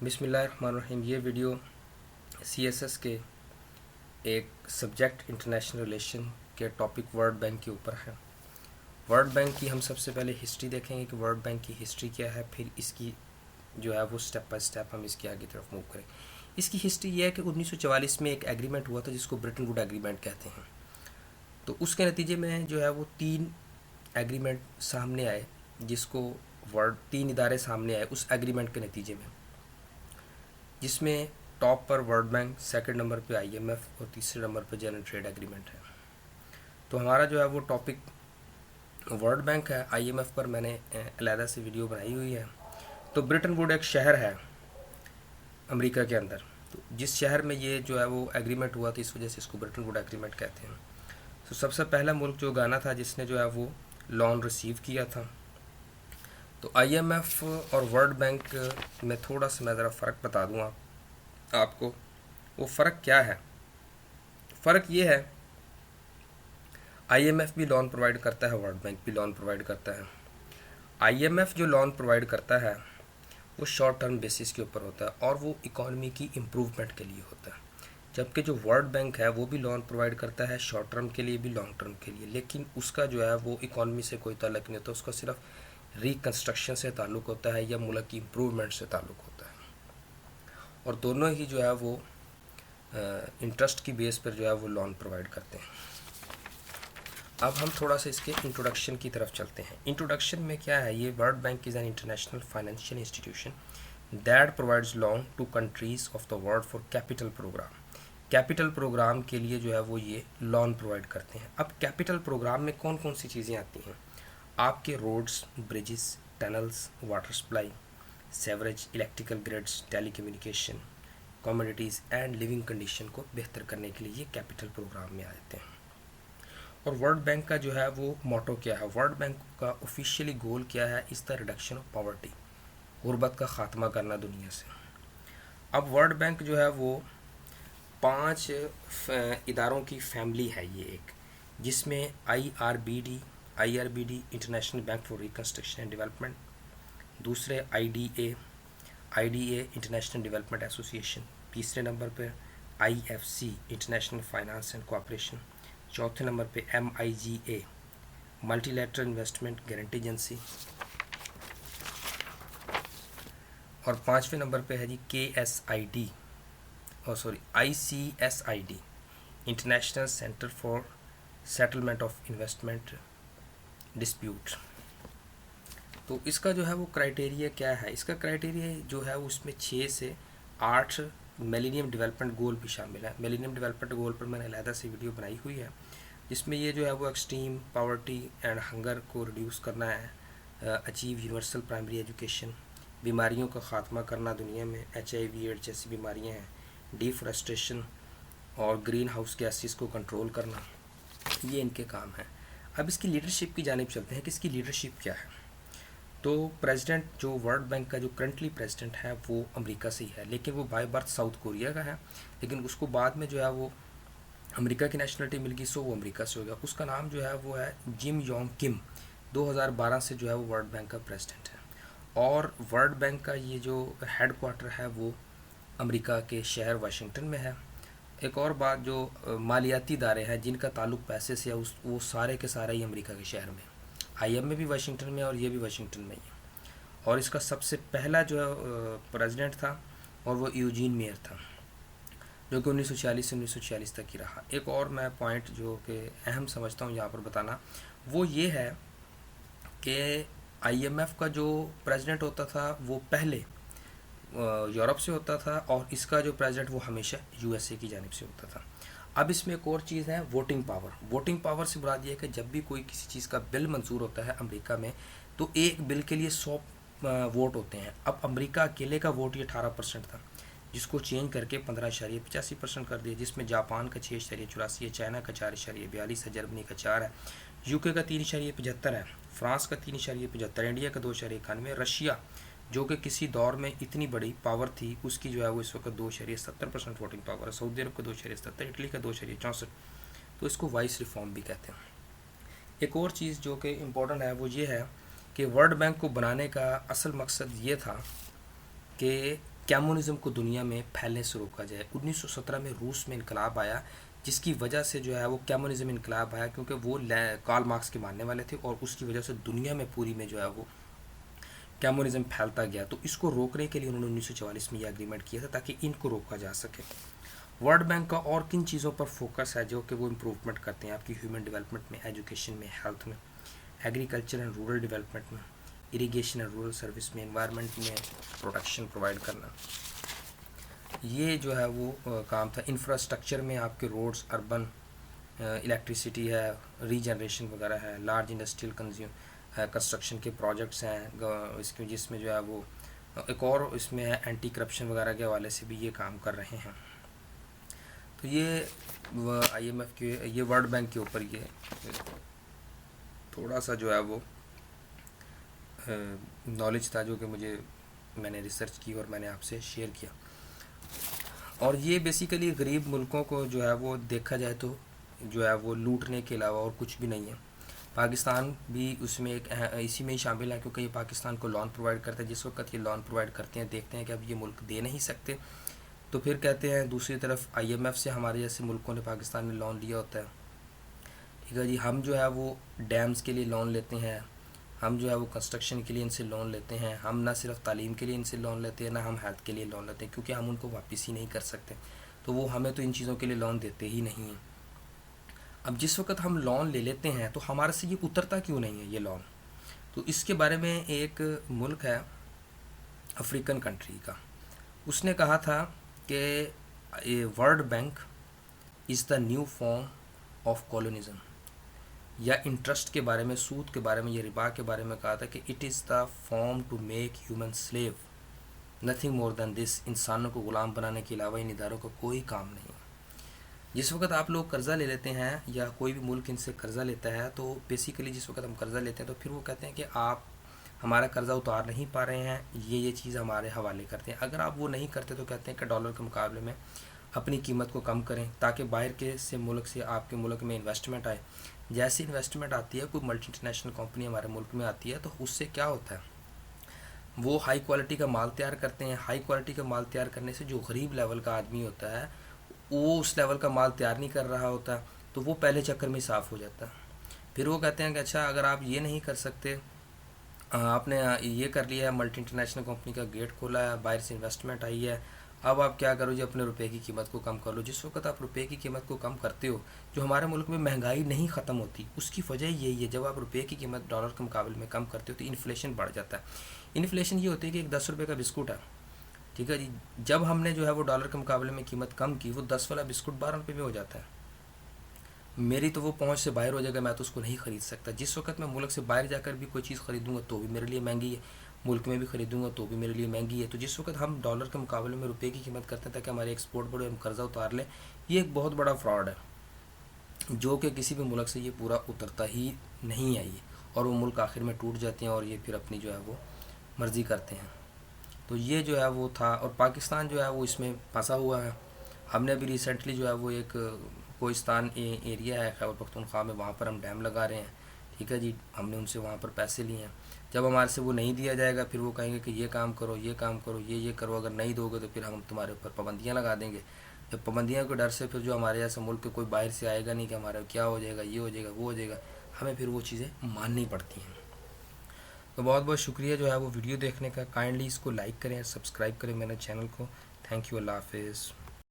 بسم اللہ الرحمن الرحیم. یہ ویڈیو سی ایس ایس کے ایک سبجیکٹ انٹرنیشنل ریلیشن کے ٹاپک ورلڈ بینک کے اوپر ہے. ورلڈ بینک کی ہم سب سے پہلے ہسٹری دیکھیں گے کہ ورلڈ بینک کی ہسٹری کیا ہے, پھر اس کی جو ہے وہ سٹیپ بائی سٹیپ ہم اس کی آگے طرف موو کریں. اس کی ہسٹری یہ ہے کہ 1944 میں ایک ایگریمنٹ ہوا تھا جس کو برٹن ووڈ ایگریمنٹ کہتے ہیں. تو اس کے نتیجے میں جو ہے وہ 3 ایگریمنٹ سامنے آئے, جس کو 3 ادارے سامنے آئے اس ایگریمنٹ کے نتیجے میں, جس میں ٹاپ پر ورلڈ بینک, سیکنڈ نمبر پہ آئی ایم ایف اور تیسرے نمبر پہ جنرل ٹریڈ ایگریمنٹ ہے. تو ہمارا جو ہے وہ ٹاپک ورلڈ بینک ہے. آئی ایم ایف پر میں نے علیحدہ سے ویڈیو بنائی ہوئی ہے. تو برٹن ووڈ ایک شہر ہے امریکہ کے اندر, تو جس شہر میں یہ جو ہے وہ ایگریمنٹ ہوا تھا, اس وجہ سے اس کو برٹن ووڈ ایگریمنٹ کہتے ہیں. تو سب سے پہلا ملک جو گانا تھا جس نے جو ہے وہ لون ریسیو کیا تھا. تو آئی ایم ایف اور ورلڈ بینک میں تھوڑا سا میں ذرا فرق بتا دوں آپ کو. وہ فرق کیا ہے؟ فرق یہ ہے, آئی ایم ایف بھی لون پرووائڈ کرتا ہے, ورلڈ بینک بھی لون پرووائڈ کرتا ہے. آئی ایم ایف جو لون پرووائڈ کرتا ہے وہ شارٹ ٹرم بیسس کے اوپر ہوتا ہے اور وہ اکانومی کی امپروومنٹ کے لیے ہوتا ہے, جبکہ جو ورلڈ بینک ہے وہ بھی لون پرووائڈ کرتا ہے شارٹ ٹرم کے لیے بھی لانگ ٹرم کے لیے, لیکن اس کا جو ہے وہ اکانومی سے کوئی تعلق نہیں ہوتا. اس کا صرف ریکنسٹرکشن سے تعلق ہوتا ہے یا ملک کی امپروومنٹ سے تعلق ہوتا ہے, اور دونوں ہی جو ہے وہ انٹرسٹ کی بیس پر جو ہے وہ لون پرووائڈ کرتے ہیں. اب ہم تھوڑا سا اس کے انٹروڈکشن کی طرف چلتے ہیں. انٹروڈکشن میں کیا ہے, یہ World bank is an international financial institution that provides loan to countries of the world for capital program. Capital program کے لیے جو ہے وہ یہ لون پرووائڈ کرتے ہیں. اب کیپٹل پروگرام میں کون کون سی چیزیں آتی ہیں؟ آپ کے roads, bridges, tunnels, water supply, sewerage, electrical grids, telecommunication, communities and living condition کو بہتر کرنے کے لیے یہ کیپٹل پروگرام میں آتے ہیں. اور ورلڈ بینک کا جو ہے وہ موٹو کیا ہے؟ ورلڈ بینک کا آفیشیلی گول کیا ہے؟ از دا ریڈکشن آف پاورٹی, غربت کا خاتمہ کرنا دنیا سے. اب ورلڈ بینک جو ہے وہ 5 اداروں کی فیملی ہے یہ ایک, جس میں I R B D international bank for reconstruction and development, دوسرے I D A international development association, تیسرے نمبر پہ I F C international finance and cooperation, چوتھے نمبر پہ M I G A multilateral investment guarantee agency, اور 5ویں نمبر پہ ہے G I C S I D international centre for settlement of investment dispute. تو اس کا جو ہے وہ کرائٹیریا کیا ہے؟ اس کا کرائٹیریا جو ہے اس میں 6 سے 8 میلینیم ڈیولپمنٹ گول بھی شامل ہے. میلینیم ڈیولپمنٹ گول پر میں نے علیحدہ سے ویڈیو بنائی ہوئی ہے, جس میں یہ جو ہے وہ ایکسٹریم پاورٹی اینڈ ہنگر کو ریڈیوس کرنا ہے, اچیو یونیورسل پرائمری ایجوکیشن, بیماریوں کا خاتمہ کرنا دنیا میں, ایچ آئی وی ایڈز جیسی بیماریاں ہیں, ڈیفورسٹریشن اور گرین ہاؤس گیسز کو کنٹرول کرنا, یہ ان کے کام ہیں. اب اس کی لیڈرشپ کی جانب چلتے ہیں کہ اس کی لیڈرشپ کیا ہے. تو پریزیڈنٹ جو ورلڈ بینک کا جو کرنٹلی پریزیڈنٹ ہے وہ امریکہ سے ہی ہے, لیکن وہ بائی برتھ ساؤتھ کوریا کا ہے, لیکن اس کو بعد میں جو ہے وہ امریکہ کی نیشنلٹی مل گئی, سو وہ امریکہ سے ہو گیا. اس کا نام جو ہے وہ ہے جم یونگ کم. 2012 سے جو ہے وہ ورلڈ بینک کا پریزیڈنٹ ہے, اور ورلڈ بینک کا یہ جو ہیڈ کوارٹر ہے وہ امریکہ کے شہر واشنگٹن میں ہے. ایک اور بات, جو مالیاتی ادارے ہیں جن کا تعلق پیسے سے ہے وہ سارے کے سارے ہی امریکہ کے شہر میں. آئی ایم میں بھی واشنگٹن میں اور یہ بھی واشنگٹن میں ہی ہے. اور اس کا سب سے پہلا جو پریزیڈنٹ تھا اور وہ ایوجین میئر تھا, جو کہ 1946 سے 1946 تک ہی رہا. ایک اور میں پوائنٹ جو کہ اہم سمجھتا ہوں یہاں پر بتانا, وہ یہ ہے کہ آئی ایم ایف کا جو پریزیڈنٹ ہوتا تھا وہ پہلے یورپ سے ہوتا تھا, اور اس کا جو پریزیڈنٹ وہ ہمیشہ یو ایس اے کی جانب سے ہوتا تھا. اب اس میں ایک اور چیز ہے, ووٹنگ پاور. ووٹنگ پاور سے مراد یہ ہے کہ جب بھی کوئی کسی چیز کا بل منظور ہوتا ہے امریکہ میں, تو ایک بل کے لیے 100 ووٹ ہوتے ہیں. اب امریکہ اکیلے کا ووٹ یہ 18% تھا, جس کو چینج کر کے 15.85% کر دیا, جس میں جاپان کا 6.84 ہے, چائنا کا 4.42 ہے, جرمنی کا 4 ہے, یو کے کا 3.75 ہے, فرانس کا 3.75, انڈیا کا 2.91, رشیا جو کہ کسی دور میں اتنی بڑی پاور تھی اس کی جو ہے وہ اس وقت 2.70% ووٹنگ پاور ہے, سعودی عرب کا 2.70, اٹلی کا 2.64. تو اس کو وائس ریفارم بھی کہتے ہیں. ایک اور چیز جو کہ امپورٹنٹ ہے وہ یہ ہے کہ ورلڈ بینک کو بنانے کا اصل مقصد یہ تھا کہ کمیونزم کو دنیا میں پھیلنے سے روکا جائے۔ 1917 میں روس میں انقلاب آیا، جس کی وجہ سے جو ہے وہ کمیونزم انقلاب آیا، کیونکہ وہ کارل مارکس کے ماننے والے تھے، اور اس کی وجہ سے دنیا میں پوری میں جو ہے وہ کمیونزم پھیلتا گیا۔ تو اس کو روکنے کے لیے انہوں نے 1944 میں یہ اگریمنٹ کیا تھا تاکہ ان کو روکا جا سکے۔ ورلڈ بینک کا اور کن چیزوں پر فوکس ہے جو کہ وہ امپروومنٹ کرتے ہیں آپ کی ہیومن ڈیولپمنٹ میں، ایجوکیشن میں، ہیلتھ میں، ایگریکلچر اینڈ رورل ڈیولپمنٹ میں، اریگیشن اینڈ رورل سروس میں، انوائرمنٹ میں پروٹیکشن پرووائڈ کرنا، یہ جو ہے وہ کام تھا۔ انفراسٹرکچر میں آپ کے روڈز، اربن، الیکٹریسٹی ہے، ری جنریشن وغیرہ ہے، لارج انڈسٹریل کنسٹرکشن کے پروجیکٹس ہیں اس کے، جس میں جو ہے وہ ایک اور اس میں اینٹی کرپشن وغیرہ کے حوالے سے بھی یہ کام کر رہے ہیں۔ تو یہ آئی ایم ایف کے، یہ ورلڈ بینک کے اوپر یہ تھوڑا سا جو ہے وہ نالج تھا جو کہ میں نے ریسرچ کی اور میں نے آپ سے شیئر کیا۔ اور یہ بیسیکلی غریب ملکوں کو جو ہے وہ دیکھا جائے تو جو ہے وہ لوٹنے کے علاوہ اور کچھ بھی نہیں ہے۔ پاکستان بھی اس میں ایک اسی میں ہی شامل ہے، کیونکہ یہ پاکستان کو لون پرووائڈ کرتا ہے۔ جس وقت یہ لون پرووائڈ کرتے ہیں، دیکھتے ہیں کہ اب یہ ملک دے نہیں سکتے، تو پھر کہتے ہیں دوسری طرف آئی ایم ایف سے ہمارے جیسے ملکوں نے پاکستان میں لون لیا ہوتا ہے، ٹھیک ہے جی، ہم جو ہے وہ ڈیمز کے لیے لون لیتے ہیں، ہم جو ہے وہ کنسٹرکشن کے لیے ان سے لون لیتے ہیں، ہم نہ صرف تعلیم کے لیے ان سے لون لیتے ہیں، نہ ہم ہیلتھ کے لیے لون لیتے ہیں، کیونکہ ہم ان کو واپس ہی نہیں کر سکتے، تو وہ ہمیں تو ان چیزوں کے لیے لون دیتے ہی نہیں ہیں۔ اب جس وقت ہم لون لے لیتے ہیں تو ہمارے سے یہ اترتا کیوں نہیں ہے یہ لون؟ تو اس کے بارے میں ایک ملک ہے افریقن کنٹری کا، اس نے کہا تھا کہ world bank is the new form of colonialism, یا انٹرسٹ کے بارے میں، سود کے بارے میں، یا ربا کے بارے میں کہا تھا کہ it is the form to make human slave, nothing more than this, انسانوں کو غلام بنانے کے علاوہ ان اداروں کا کوئی کام نہیں ہے۔ جس وقت آپ لوگ قرضہ لے لیتے ہیں یا کوئی بھی ملک ان سے قرضہ لیتا ہے، تو بیسیکلی جس وقت ہم قرضہ لیتے ہیں تو پھر وہ کہتے ہیں کہ آپ ہمارا قرضہ اتار نہیں پا رہے ہیں، یہ چیز ہمارے حوالے کرتے ہیں۔ اگر آپ وہ نہیں کرتے تو کہتے ہیں کہ ڈالر کے مقابلے میں اپنی قیمت کو کم کریں تاکہ باہر کے سے ملک سے آپ کے ملک میں انویسٹمنٹ آئے۔ جیسی انویسٹمنٹ آتی ہے، کوئی ملٹی انٹرنیشنل کمپنی ہمارے ملک میں آتی ہے، تو اس سے کیا ہوتا ہے، وہ ہائی کوالٹی کا مال تیار کرتے ہیں۔ ہائی کوالٹی کا مال تیار کرنے سے جو غریب لیول کا آدمی ہوتا ہے وہ اس لیول کا مال تیار نہیں کر رہا ہوتا، تو وہ پہلے چکر میں صاف ہو جاتا ہے۔ پھر وہ کہتے ہیں کہ اچھا اگر آپ یہ نہیں کر سکتے، آپ نے یہ کر لیا ہے، ملٹی انٹرنیشنل کمپنی کا گیٹ کھولا ہے، باہر سے انویسٹمنٹ آئی ہے، اب آپ کیا کرو جی، اپنے روپے کی قیمت کو کم کر لو۔ جس وقت آپ روپے کی قیمت کو کم کرتے ہو، جو ہمارے ملک میں مہنگائی نہیں ختم ہوتی، اس کی وجہ یہی ہے، جب آپ روپے کی قیمت ڈالر کے مقابلے میں کم کرتے ہو تو انفلیشن بڑھ جاتا ہے۔ انفلیشن یہ ہوتی ہے کہ ایک 10 روپے کا بسکٹ ہے، ٹھیک ہے جی، جب ہم نے جو ہے وہ ڈالر کے مقابلے میں قیمت کم کی، وہ 10 والا بسکٹ 12 روپے میں ہو جاتا ہے۔ میری تو وہ پہنچ سے باہر ہو جائے گا، میں تو اس کو نہیں خرید سکتا۔ جس وقت میں ملک سے باہر جا کر بھی کوئی چیز خریدوں گا تو بھی میرے لیے مہنگی ہے، ملک میں بھی خریدوں گا تو بھی میرے لیے مہنگی ہے۔ تو جس وقت ہم ڈالر کے مقابلے میں روپے کی قیمت کرتے ہیں تاکہ ہمارے ایکسپورٹ بڑھے، ہم قرضہ اتار لیں، یہ ایک بہت بڑا فراڈ ہے، جو کہ کسی بھی ملک سے یہ پورا اترتا ہی نہیں ہے یہ، اور وہ ملک آخر میں ٹوٹ جاتے ہیں اور یہ پھر اپنی جو ہے وہ مرضی کرتے ہیں۔ تو یہ جو ہے وہ تھا، اور پاکستان جو ہے وہ اس میں پھنسا ہوا ہے۔ ہم نے بھی ریسنٹلی جو ہے وہ ایک کوہستان ایریا ہے خیبر پختونخوا میں، وہاں پر ہم ڈیم لگا رہے ہیں، ٹھیک ہے جی، ہم نے ان سے وہاں پر پیسے لیے ہیں۔ جب ہمارے سے وہ نہیں دیا جائے گا، پھر وہ کہیں گے کہ یہ کام کرو، یہ کام کرو، یہ کرو، اگر نہیں دو گے تو پھر ہم تمہارے اوپر پابندیاں لگا دیں گے۔ جب پابندیاں کے ڈر سے پھر جو ہمارے جیسے ملک کے کوئی باہر سے آئے گا نہیں کہ ہمارا کیا ہو جائے گا، یہ ہو جائے گا، وہ ہو جائے گا، ہمیں پھر وہ چیزیں ماننی پڑتی ہیں۔ تو بہت بہت شکریہ جو ہے وہ ویڈیو دیکھنے کا، کائنڈلی اس کو لائک کریں، سبسکرائب کریں میرے چینل کو۔ تھینک یو، اللہ حافظ۔